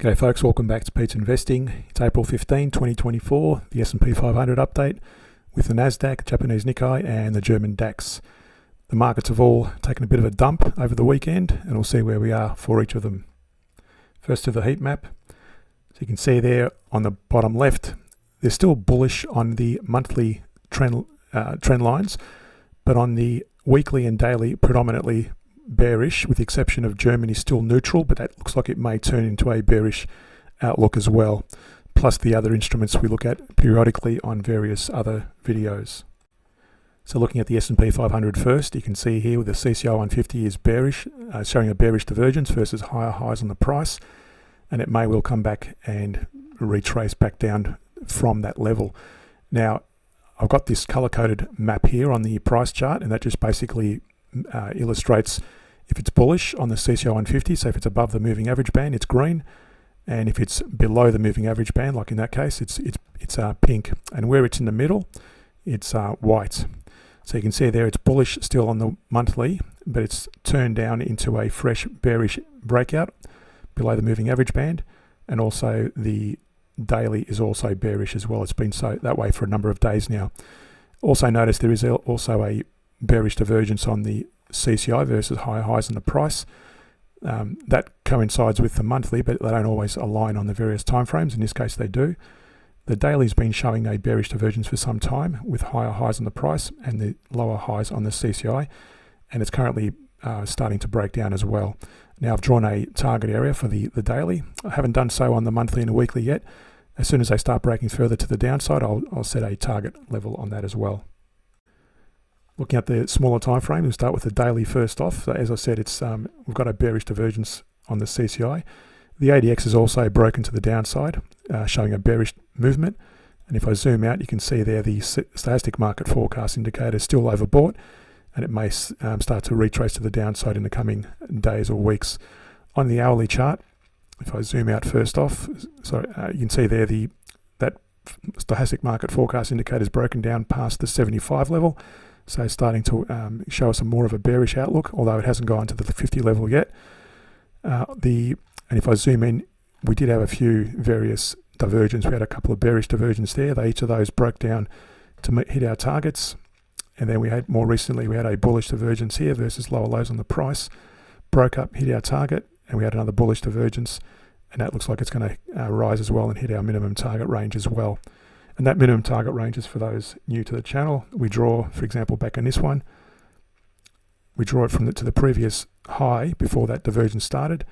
G'day folks, welcome back to Pete's Investing. It's April 15, 2024, the SP 500 update with the NASDAQ, JapanNikkei and the GermanDax. The markets have all taken a bit of a dump over the weekend and we'll see where we are for each of them. First to the heat map. So you can see there on the bottom left, they're still bullish on the monthly trend lines, but on the weekly and daily predominantly bearish, with the exception of Germany still neutral, but that looks like it may turn into a bearish outlook as well, plus the other instruments we look at periodically on various other videos. So looking at the S&P 500 first, you can see here with the CCI 150 is bearish, showing a bearish divergence versus higher highs on the price, and it may well come back and retrace back down from that level. Now, I've got this color-coded map here on the price chart, and that just basically illustrates if it's bullish on the CCI 150, so if it's above the moving average band, it's green, and if it's below the moving average band, like in that case, it's pink, and where it's in the middle, it's white. So you can see there it's bullish still on the monthly, but it's turned down into a fresh bearish breakout below the moving average band, and also the daily is also bearish as well. It's been so that way for a number of days now. Also notice there is also a bearish divergence on the CCI versus higher highs in the price. That coincides with the monthly, but they don't always align on the various timeframes. In this case they do. The daily's been showing a bearish divergence for some time with higher highs on the price and the lower highs on the CCI, and it's currently starting to break down as well. Now I've drawn a target area for the daily. I haven't done so on the monthly and the weekly yet. As soon as they start breaking further to the downside, I'll set a target level on that as well. Looking at the smaller time frame, we'll start with the daily first off. So as I said, it's we've got a bearish divergence on the CCI. The ADX is also broken to the downside, showing a bearish movement. And if I zoom out, you can see there the stochastic market forecast indicator is still overbought, and it may start to retrace to the downside in the coming days or weeks. On the hourly chart, if I zoom out first off, you can see there that stochastic market forecast indicator is broken down past the 75 level. So it's starting to show us more of a bearish outlook, although it hasn't gone to the 50 level yet. And if I zoom in, we did have a few various divergences. We had a couple of bearish divergences there. Each of those broke down to hit our targets. And then we had more recently, we had a bullish divergence here versus lower lows on the price. Broke up, hit our target, and we had another bullish divergence. And that looks like it's going to rise as well and hit our minimum target range as well. And that minimum target range is for those new to the channel. We draw, for example, back on this one, we draw it from to the previous high before that divergence started.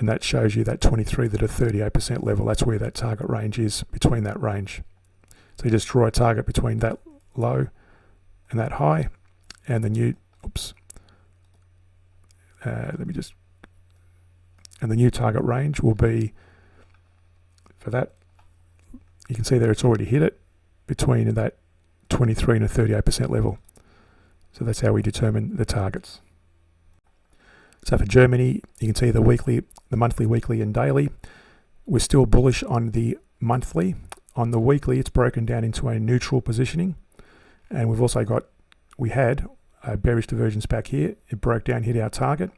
And that shows you that 23 to the 38% level. That's where that target range is, between that range. So you just draw a target between that low and that high, and the new, and the new target range will be for that. You can see there it's already hit it between that 23 and a 38% level. So that's how we determine the targets. So for Germany, you can see the monthly, weekly and daily. We're still bullish on the monthly. On the weekly, it's broken down into a neutral positioning. And we've also we had a bearish divergence back here. It broke down, hit our target.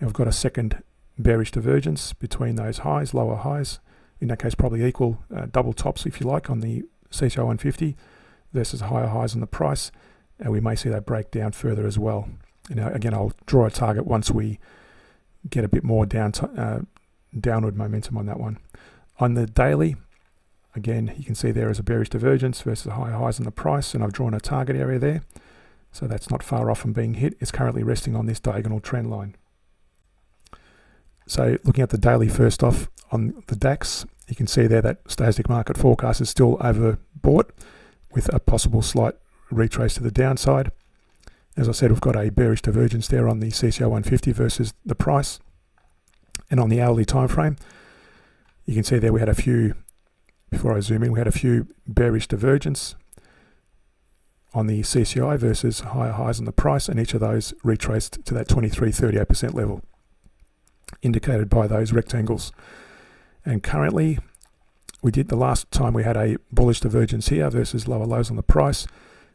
And we've got a second bearish divergence between those highs, lower highs. In that case, probably equal double tops, if you like, on the CCI 150 versus higher highs on the price. And we may see that break down further as well. Now, again, I'll draw a target once we get a bit more downward momentum on that one. On the daily, again, you can see there is a bearish divergence versus higher highs on the price, and I've drawn a target area there. So that's not far off from being hit. It's currently resting on this diagonal trend line. So looking at the daily first off, on the DAX, you can see there that stochastic market forecast is still overbought with a possible slight retrace to the downside. As I said, we've got a bearish divergence there on the CCI 150 versus the price. And on the hourly time frame, you can see there we had a few, before I zoom in, we had a few bearish divergence on the CCI versus higher highs on the price, and each of those retraced to that 23-38% level, indicated by those rectangles. And currently, the last time we had a bullish divergence here versus lower lows on the price,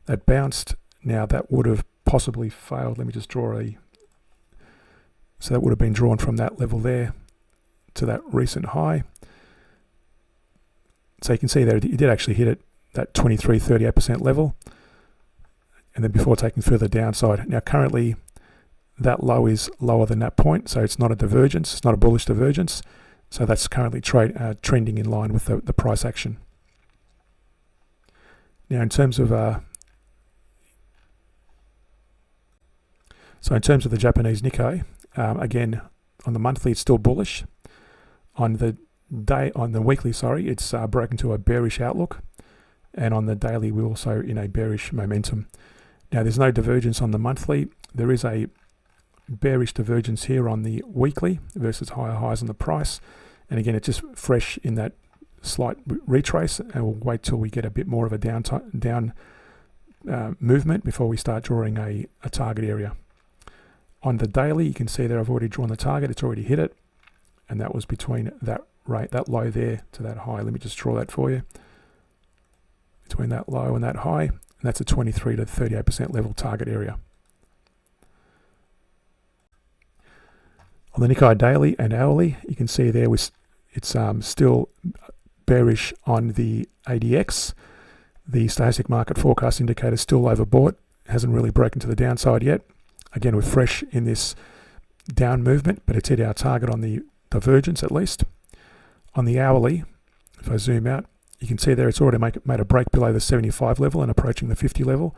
that bounced. Now that would have possibly failed. Let me just draw so that would have been drawn from that level there to that recent high. So you can see there it did actually hit it, that 23.38% level, and then before taking further downside. Now currently that low is lower than that point, so it's not a divergence, it's not a bullish divergence. So that's currently trending in line with the price action. Now in terms of the Japanese Nikkei, again on the monthly it's still bullish. On the weekly, it's broken to a bearish outlook, and on the daily we're also in a bearish momentum. Now there's no divergence on the monthly. There is a bearish divergence here on the weekly versus higher highs on the price, and again it's just fresh in that slight retrace, and we'll wait till we get a bit more of a down movement before we start drawing a target area. On the daily, you can see there I've already drawn the target, it's already hit it, and that was between that low there to that high. Let me just draw that for you. Between that low and that high, and that's a 23 to 38% level target area. On the Nikkei daily and hourly, you can see there it's still bearish on the ADX. The stochastic market forecast indicator is still overbought, hasn't really broken to the downside yet. Again, we're fresh in this down movement, but it's hit our target on the divergence at least. On the hourly, if I zoom out, you can see there it's already made a break below the 75 level and approaching the 50 level.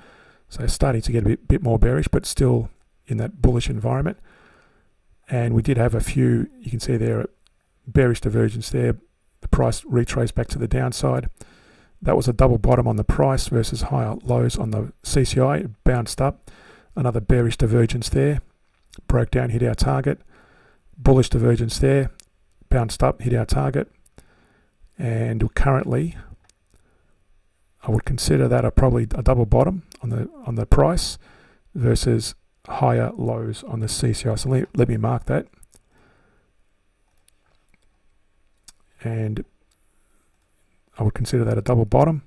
So starting to get a bit more bearish, but still in that bullish environment. And we did have a few, you can see there, bearish divergence there. The price retraced back to the downside. That was a double bottom on the price versus higher lows on the CCI. It bounced up. Another bearish divergence there. Broke down, hit our target. Bullish divergence there. Bounced up, hit our target. And currently, I would consider that probably a double bottom on the price versus higher lows on the CCI. So let me mark that. And I would consider that a double bottom.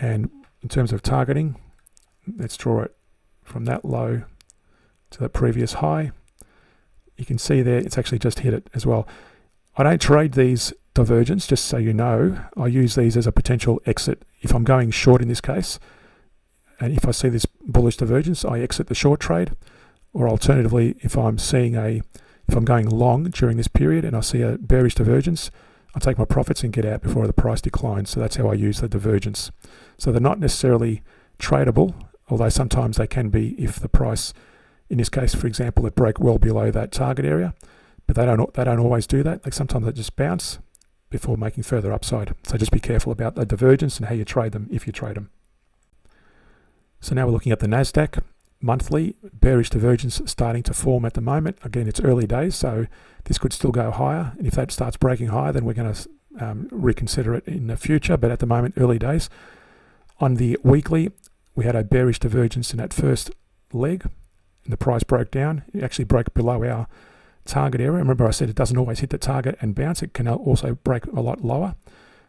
And in terms of targeting, let's draw it from that low to that previous high. You can see there it's actually just hit it as well. I don't trade these divergence, just so you know. I use these as a potential exit. If I'm going short in this case, and if I see this bullish divergence, I exit the short trade. Or alternatively, if I'm going long during this period and I see a bearish divergence, I take my profits and get out before the price declines. So that's how I use the divergence. So they're not necessarily tradable, although sometimes they can be if the price, in this case, for example, it broke well below that target area. But they don't always do that. Like sometimes they just bounce before making further upside. So just be careful about the divergence and how you trade them if you trade them. So now we're looking at the NASDAQ monthly. Bearish divergence starting to form at the moment. Again, it's early days, so this could still go higher. And if that starts breaking higher, then we're going to reconsider it in the future. But at the moment, early days. On the weekly, we had a bearish divergence in that first leg, and the price broke down. It actually broke below our target area. Remember I said it doesn't always hit the target and bounce. It can also break a lot lower.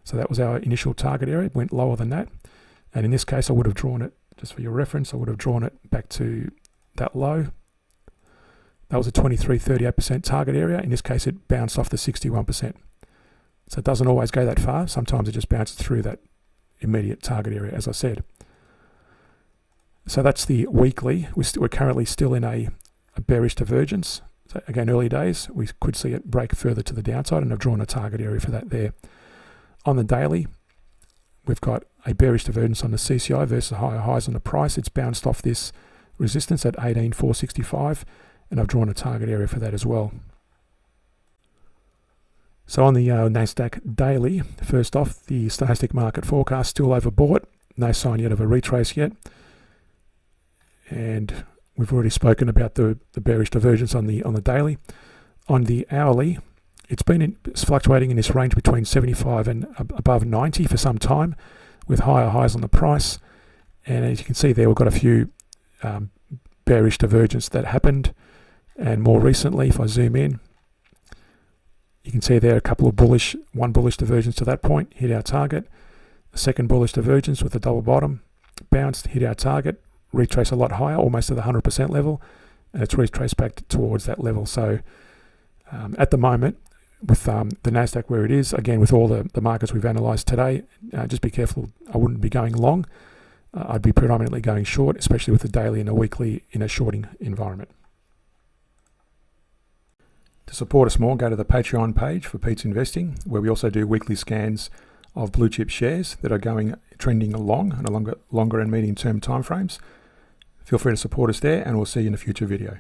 So that was our initial target area. It went lower than that. And in this case, I would have drawn it, just for your reference, I would have drawn it back to that low. That was a 23.38% target area. In this case, it bounced off the 61%. So it doesn't always go that far. Sometimes it just bounces through that immediate target area, as I said. So that's the weekly. We're currently still in a bearish divergence. So again, early days, we could see it break further to the downside, and I've drawn a target area for that there. On the daily, we've got a bearish divergence on the CCI versus higher highs on the price. It's bounced off this resistance at 18,465, and I've drawn a target area for that as well. So on the NASDAQ daily, first off, the stochastic market forecast still overbought. No sign yet of a retrace yet. And we've already spoken about the bearish divergence on the daily. On the hourly, it's fluctuating in this range between 75 and above 90 for some time, with higher highs on the price. And as you can see there, we've got a few bearish divergence that happened. And more recently, if I zoom in, you can see there a couple of one bullish divergence to that point, hit our target. A second bullish divergence with a double bottom, bounced, hit our target, retrace a lot higher, almost to the 100% level, and it's retraced back towards that level. So at the moment, with the NASDAQ where it is, again, with all the markets we've analysed today, just be careful. I wouldn't be going long. I'd be predominantly going short, especially with the daily and a weekly in a shorting environment. To support us more, go to the Patreon page for Pete's Investing, where we also do weekly scans of blue chip shares that are trending along on a longer and medium term timeframes. Feel free to support us there, and we'll see you in a future video.